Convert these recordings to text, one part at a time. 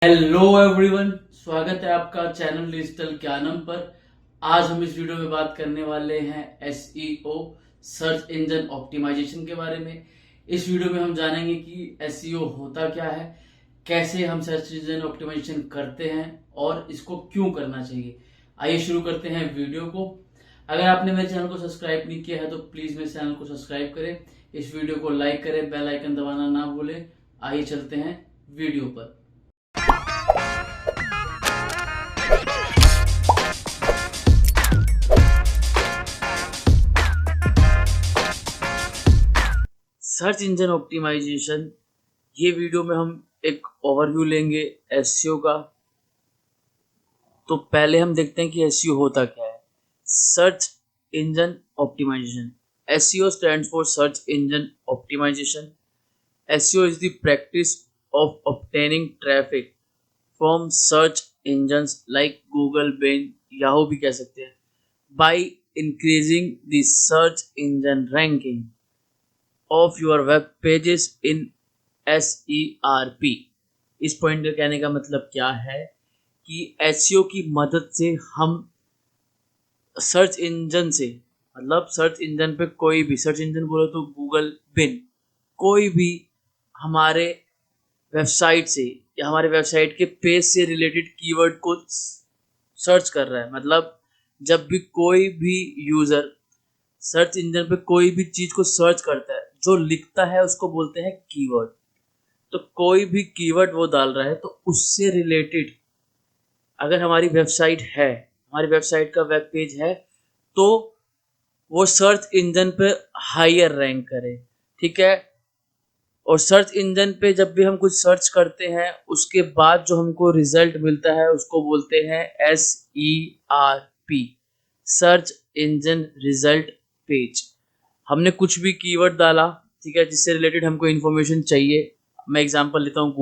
Hello everyone, स्वागत है आपका चैनल डिजिटल ज्ञानम पर। आज हम इस वीडियो में बात करने वाले हैं एसईओ सर्च इंजन ऑप्टिमाइजेशन के बारे में। इस वीडियो में हम जानेंगे कि एसईओ होता क्या है, कैसे हम सर्च इंजन ऑप्टिमाइजेशन करते हैं और इसको क्यों करना चाहिए। आइए शुरू करते हैं वीडियो को। अगर आपने मेरे चैनल को सब्सक्राइब नहीं किया है तो प्लीज मेरे चैनल को सब्सक्राइब करें, इस वीडियो को लाइक करें, बेल आइकन दबाना ना भूलें। आइए चलते हैं वीडियो पर। सर्च इंजन ऑप्टिमाइजेशन, ये वीडियो में हम एक ओवरव्यू लेंगे एसईओ का। तो पहले हम देखते हैं कि एसईओ होता क्या है। Search engine optimisation, SEO stands for search engine optimisation. SEO is the practice of obtaining traffic from search engines like Google, Bing, Yahoo भी कह सकते हैं, by increasing the search engine ranking of your web pages in SERP। इस point का कहने का मतलब क्या है कि SEO की मदद से हम सर्च इंजन से, मतलब सर्च इंजन पे कोई भी, सर्च इंजन बोलो तो गूगल, बिन, कोई भी हमारे वेबसाइट से या हमारे वेबसाइट के पेज से रिलेटेड कीवर्ड को सर्च कर रहा है। मतलब जब भी कोई भी यूजर सर्च इंजन पे कोई भी चीज को सर्च करता है, जो लिखता है उसको बोलते हैं कीवर्ड। तो कोई भी कीवर्ड वो डाल रहा है तो उससे रिलेटेड अगर हमारी वेबसाइट है, हमारी वेबसाइट का वेब पेज है, तो वो सर्च इंजन पे हायर रैंक करे। ठीक है। और सर्च इंजन पे जब भी हम कुछ सर्च करते हैं उसके बाद जो हमको रिजल्ट मिलता है उसको बोलते हैं SERP, search engine result page. हमने कुछ भी कीवर्ड डाला, ठीक है, जिससे रिलेटेड हमको इन्फॉर्मेशन चाहिए। मैं एग्जांपल लेता हूँ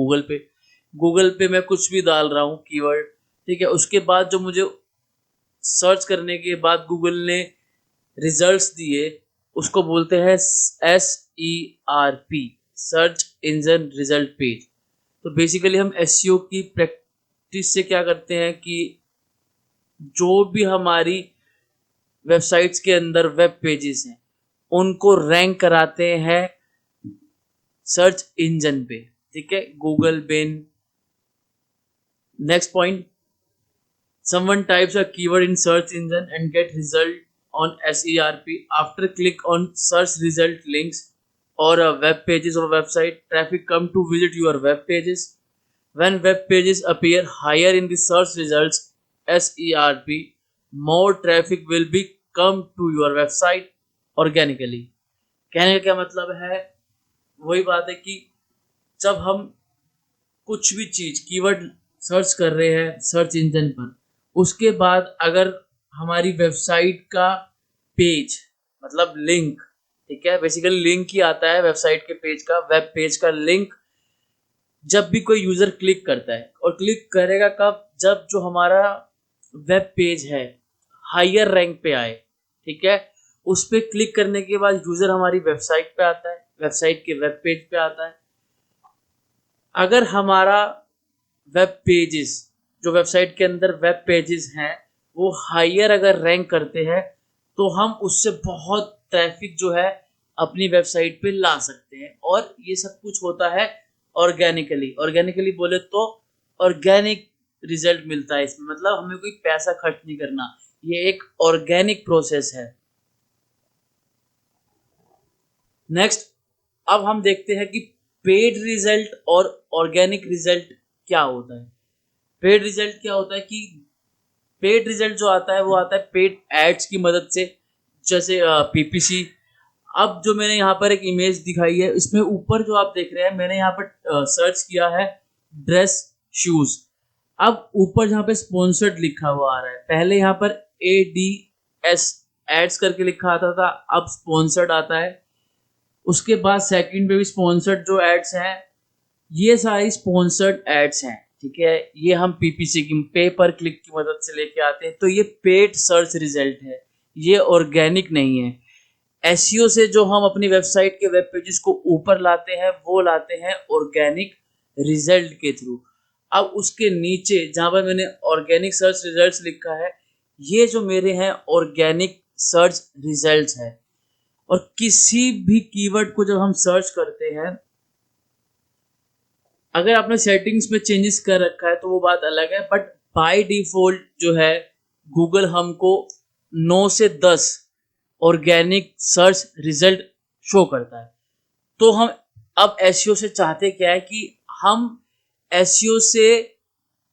गूगल पे मैं कुछ भी डाल रहा हूँ कीवर्ड, ठीक है। उसके बाद जो मुझे सर्च करने के बाद गूगल ने रिजल्ट्स दिए उसको बोलते हैं SERP, search engine result page. तो बेसिकली हम एसईओ की प्रैक्टिस से क्या करते हैं कि जो भी हमारी वेबसाइट्स के अंदर वेब पेजेस हैं उनको रैंक कराते हैं सर्च इंजन पे, ठीक है, Google, Bing. Next point, someone types a keyword in search engine and get result on SERP. After click on search result links or web pages of a website, traffic come to visit your web pages. When web pages appear higher in the search results SERP, more traffic will be come to your website organically. कहने का क्या मतलब है, वही बात है कि जब हम कुछ भी चीज कीवर्ड सर्च कर रहे हैं सर्च इंजन पर, उसके बाद अगर हमारी वेबसाइट का पेज, मतलब लिंक, ठीक है, बेसिकली लिंक ही आता है वेबसाइट के पेज का, वेब पेज का लिंक जब भी कोई यूजर क्लिक करता है, और क्लिक करेगा कब, जब जो हमारा वेब पेज है हायर रैंक पे आए, ठीक है, उस पर क्लिक करने के बाद यूजर हमारी वेबसाइट पे आता है, वेबसाइट के वेब पेज पे आता है। अगर हमारा वेब पेजेस, जो वेबसाइट के अंदर वेब पेजेस हैं, वो हायर अगर रैंक करते हैं तो हम उससे बहुत ट्रैफिक जो है अपनी वेबसाइट पे ला सकते हैं। और ये सब कुछ होता है ऑर्गेनिकली बोले तो ऑर्गेनिक रिजल्ट मिलता है इसमें, मतलब हमें कोई पैसा खर्च नहीं करना, ये एक ऑर्गेनिक प्रोसेस है। नेक्स्ट, अब हम देखते हैं कि पेड रिजल्ट और ऑर्गेनिक रिजल्ट क्या होता है। पेड रिजल्ट क्या होता है कि पेड रिजल्ट जो आता है वो आता है पेड एड्स की मदद से, जैसे PPC। अब जो मैंने यहाँ पर एक इमेज दिखाई है, इसमें ऊपर जो आप देख रहे हैं, मैंने यहाँ पर सर्च किया है ड्रेस, शूज। अब ऊपर जहाँ पे स्पॉन्सर्ड लिखा हुआ आ रहा है, पहले यहाँ पर ADS एड्स करके लिखा आता था, अब स्पॉन्सर्ड आता है। उसके बाद सेकंड पे भी स्पॉन्सर्ड जो एड्स हैं, ये सारी स्पॉन्सर्ड एड्स हैं, ठीक है। ये हम PPC की पे पर क्लिक की मदद से लेके आते हैं, तो ये पेड सर्च रिजल्ट है, ये ऑर्गेनिक नहीं है। एसईओ से जो हम अपनी वेबसाइट के वेब पेजेस को ऊपर लाते हैं वो लाते हैं ऑर्गेनिक रिजल्ट के थ्रू। अब उसके नीचे जहां पर मैंने ऑर्गेनिक सर्च रिजल्ट्स लिखा है, ये जो मेरे हैं ऑर्गेनिक सर्च रिजल्ट्स है। और किसी भी कीवर्ड को जब हम सर्च करते हैं, अगर आपने सेटिंग्स में चेंजेस कर रखा है तो वो बात अलग है, बट बाय डिफॉल्ट जो है गूगल हमको 9 से 10 ऑर्गेनिक सर्च रिजल्ट शो करता है। तो हम अब एसईओ से चाहते क्या है कि हम एसईओ से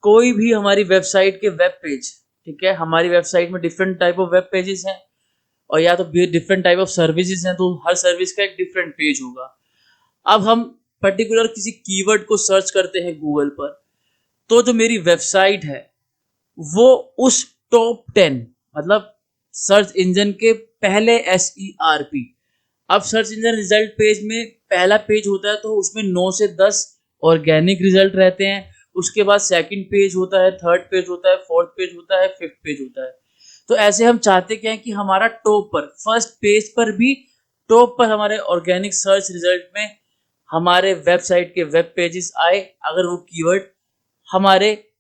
कोई भी हमारी वेबसाइट के वेब पेज, ठीक है, हमारी वेबसाइट में different type of web pages हैं और या तो डिफरेंट टाइप ऑफ सर्विसेज हैं, तो हर सर्विस का एक डिफरेंट पेज होगा। अब हम पर्टिकुलर किसी कीवर्ड को सर्च करते हैं गूगल पर, तो जो मेरी वेबसाइट है वो उस टॉप 10 मतलब सर्च इंजन के पहले SERP, अब सर्च इंजन रिजल्ट पेज में पहला पेज होता है तो उसमें 9 से 10 ऑर्गेनिक रिजल्ट रहते हैं। उसके बाद सेकंड पेज होता है, थर्ड पेज होता है, फोर्थ पेज होता है, फिफ्थ पेज होता है। तो ऐसे हम चाहते क्या है कि हमारा टॉप पर फर्स्ट पेज पर भी टॉप पर हमारे ऑर्गेनिक सर्च रिजल्ट में हमारे वेबसाइट के वेब पेजेस आए, अगर वो कीवर्ड हमारे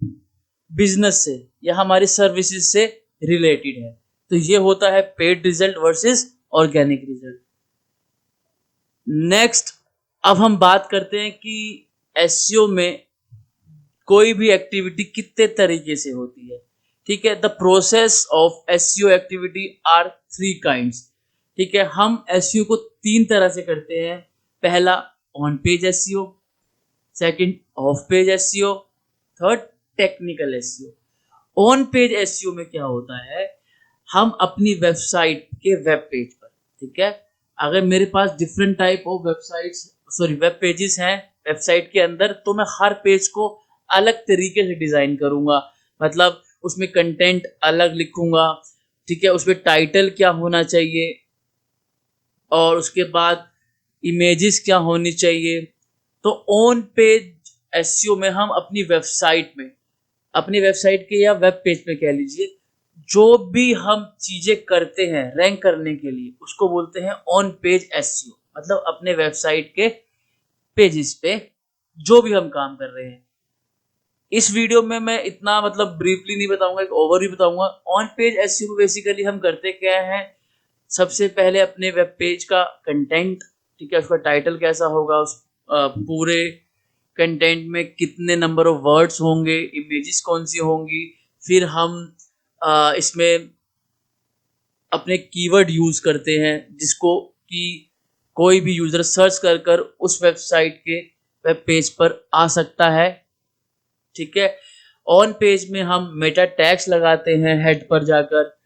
बिजनेस से या हमारी सर्विसेज से रिलेटेड है। तो ये होता है paid result versus organic result. Next, अब हम बात करते हैं कि एसईओ में कोई भी एक्टिविटी कितने तरीके से होती है। ठीक है, the process of SEO activity are 3 kinds. ठीक है, हम एसईओ को 3 तरह से करते हैं। पहला on page SEO, second of page SEO, third technical SEO. On page SEO में क्या होता है, हम अपनी वेबसाइट के वेब पेज पर, ठीक है, अगर मेरे पास different type of web pages हैं वेबसाइट के अंदर, तो मैं हर पेज को अलग तरीके से डिजाइन करूंगा। मतलब उसमें कंटेंट अलग लिखूंगा, ठीक है, उसमें टाइटल क्या होना चाहिए और उसके बाद इमेजेस क्या होनी चाहिए। तो ऑन पेज एसईओ में हम अपनी वेबसाइट के या वेब पेज पे कह लीजिए, जो भी हम चीजें करते हैं रैंक करने के लिए उसको बोलते हैं ऑन पेज एसईओ। मतलब अपने वेबसाइट के पेजेस पे जो भी हम काम कर रहे हैं। इस वीडियो में मैं इतना मतलब ब्रीफली नहीं बताऊंगा, एक ओवरव्यू बताऊंगा। ऑन पेज एसईओ बेसिकली हम करते क्या है, सबसे पहले अपने वेब पेज का कंटेंट, ठीक है, उसका टाइटल कैसा होगा, उस पूरे कंटेंट में कितने नंबर ऑफ वर्ड्स होंगे, इमेजेस कौन सी होंगी, फिर हम इसमें अपने कीवर्ड यूज करते हैं जिसको कि कोई भी यूजर सर्च कर कर उस वेबसाइट के वेब पेज पर आ सकता है। ठीक है, ऑन पेज में हम मेटा टैग्स लगाते हैं हेड पर जाकर।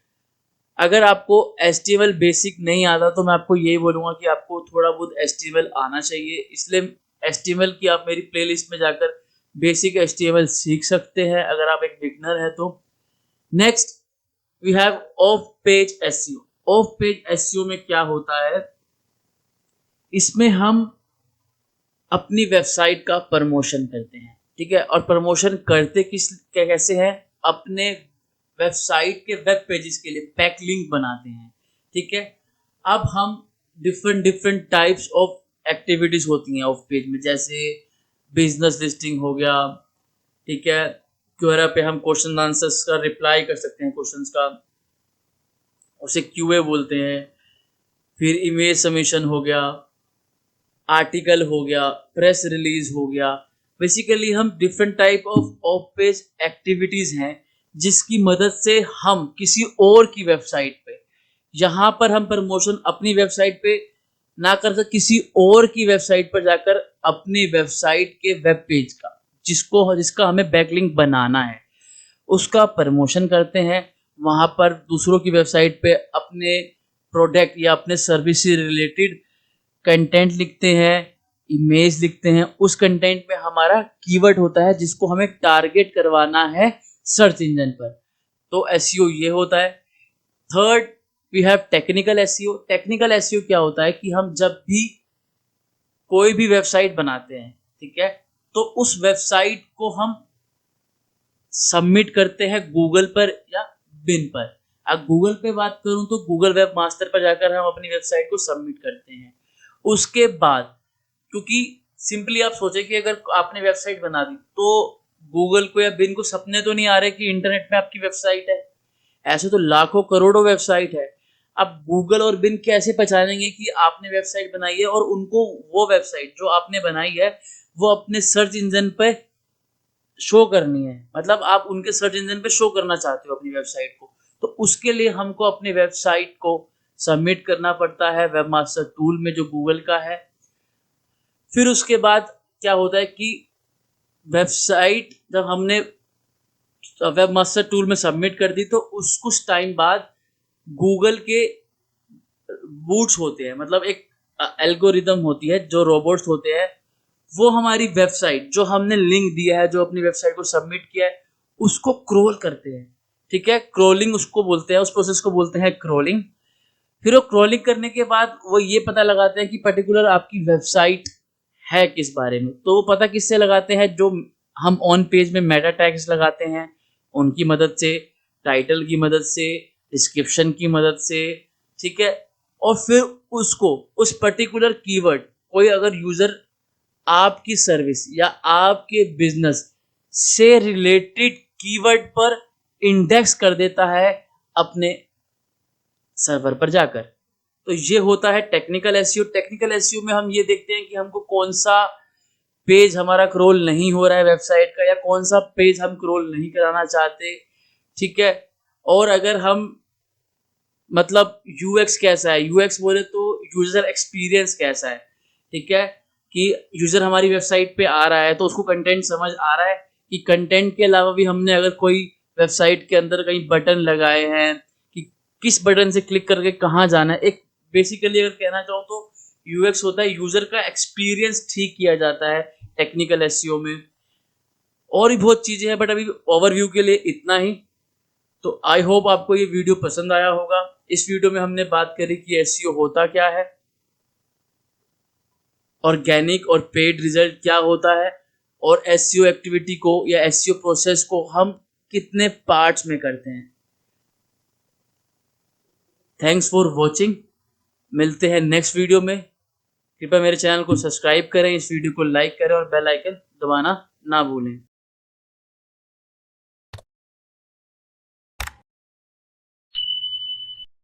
अगर आपको HTML बेसिक नहीं आता तो मैं आपको यही बोलूंगा कि आपको थोड़ा बहुत HTML आना चाहिए, इसलिए HTML की आप मेरी प्लेलिस्ट में जाकर बेसिक HTML सीख सकते हैं अगर आप एक बिगनर है तो। Next we have off page SEO. Off page SEO में क्या होता है, इसमें हम अपनी वेबसाइट का प्रमोशन करते हैं। ठीक है, और प्रमोशन करते कैसे हैं, अपने वेबसाइट के वेब पेजेस के लिए बैक लिंक बनाते हैं। ठीक है, अब हम डिफरेंट टाइप्स ऑफ एक्टिविटीज होती हैं ऑफ पेज में, जैसे बिजनेस लिस्टिंग हो गया, ठीक है, क्वेरा पे हम क्वेश्चन आंसर्स का रिप्लाई कर सकते हैं, क्वेश्चंस का, उसे क्यूए बोलते हैं। फिर इमेज सबमिशन हो गया, आर्टिकल हो गया, प्रेस रिलीज हो गया। बेसिकली हम different type of page activities हैं जिसकी मदद से हम किसी और की वेबसाइट पे, यहाँ पर हम प्रमोशन अपनी वेबसाइट पे ना कर सकते, किसी और की वेबसाइट पर जाकर अपनी वेबसाइट के वेब पेज का जिसका हमें बैकलिंक बनाना है उसका प्रमोशन करते हैं। वहां पर दूसरों की वेबसाइट पे अपने प्रोडक्ट या अपने सर्विस से रिलेटेड कंटेंट लिखते हैं, इमेज लिखते हैं। उस कंटेंट में हमारा कीवर्ड होता है जिसको हमें टारगेट करवाना है सर्च इंजन पर। तो एसईओ ये होता है। Third we have technical SEO. Technical SEO क्या होता है कि हम जब भी कोई भी वेबसाइट बनाते हैं, ठीक है, तो उस वेबसाइट को हम सबमिट करते हैं गूगल पर या बिन पर। अब गूगल पे बात करूं तो गूगल वेब मास्टर पर जाकर हम अपनी वेबसाइट को सबमिट करते हैं। उसके बाद, क्योंकि सिंपली आप सोचें कि अगर आपने वेबसाइट बना दी तो गूगल को या बिन को सपने तो नहीं आ रहे कि इंटरनेट पे आपकी वेबसाइट है। ऐसे तो लाखों करोड़ों वेबसाइट है। अब गूगल और बिन कैसे पहचानेंगे कि आपने वेबसाइट बनाई है, और उनको वो वेबसाइट जो आपने बनाई है वो अपने सर्च इंजन पे शो करनी है, मतलब आप उनके सर्च इंजन पे शो करना चाहते हो अपनी वेबसाइट को, तो उसके लिए हमको अपनी वेबसाइट को सबमिट करना पड़ता है वेब मास्टर टूल में जो गूगल का है। फिर उसके बाद क्या होता है कि वेबसाइट जब हमने वेब मास्टर टूल में सबमिट कर दी तो उस कुछ टाइम बाद गूगल के बूट्स होते हैं, मतलब एक एल्गोरिदम होती है, जो रोबोट्स होते हैं वो हमारी वेबसाइट जो हमने लिंक दिया है, जो अपनी वेबसाइट को सबमिट किया है, उसको क्रोल करते हैं। ठीक है, क्रोलिंग उसको बोलते हैं, उस प्रोसेस को बोलते हैं क्रोलिंग। फिर वो क्रोलिंग करने के बाद वो ये पता लगाते हैं कि पर्टिकुलर आपकी वेबसाइट है किस बारे में। तो वो पता किससे लगाते हैं, जो हम ऑन पेज में मेटा टैग्स लगाते हैं उनकी मदद से, टाइटल की मदद से, डिस्क्रिप्शन की मदद से। ठीक है, और फिर उसको उस पर्टिकुलर कीवर्ड, कोई अगर यूजर आपकी सर्विस या आपके बिजनेस से रिलेटेड कीवर्ड पर इंडेक्स कर देता है अपने सर्वर पर जाकर, तो ये होता है टेक्निकल एसईओ। टेक्निकल एसईओ में हम ये देखते हैं कि हमको कौन सा पेज हमारा क्रोल नहीं हो रहा है वेबसाइट का, या कौन सा पेज हम क्रोल नहीं कराना चाहते। ठीक है, और अगर हम मतलब यूएक्स कैसा है, यूएक्स बोले तो यूजर एक्सपीरियंस कैसा है। ठीक है, कि यूजर हमारी वेबसाइट पे आ रहा है तो उसको कंटेंट समझ आ रहा है, कि कंटेंट के अलावा भी हमने अगर कोई वेबसाइट के अंदर कहीं बटन लगाए हैं कि किस बटन से क्लिक करके कहाँ जाना है। एक बेसिकली अगर कहना चाहो तो यूएक्स होता है यूजर का एक्सपीरियंस ठीक किया जाता है टेक्निकल एसईओ में। और भी बहुत चीजें हैं बट अभी ओवरव्यू के लिए इतना ही। तो आई होप आपको ये वीडियो पसंद आया होगा। इस वीडियो में हमने बात करी कि एसईओ होता क्या है, ऑर्गेनिक और पेड रिजल्ट क्या होता है, और एसईओ एक्टिविटी को या एसईओ प्रोसेस को हम कितने पार्ट्स में करते हैं। थैंक्स फॉर वॉचिंग, मिलते हैं नेक्स्ट वीडियो में। कृपया मेरे चैनल को सब्सक्राइब करें, इस वीडियो को लाइक करें और बेल आइकन दबाना ना भूलें।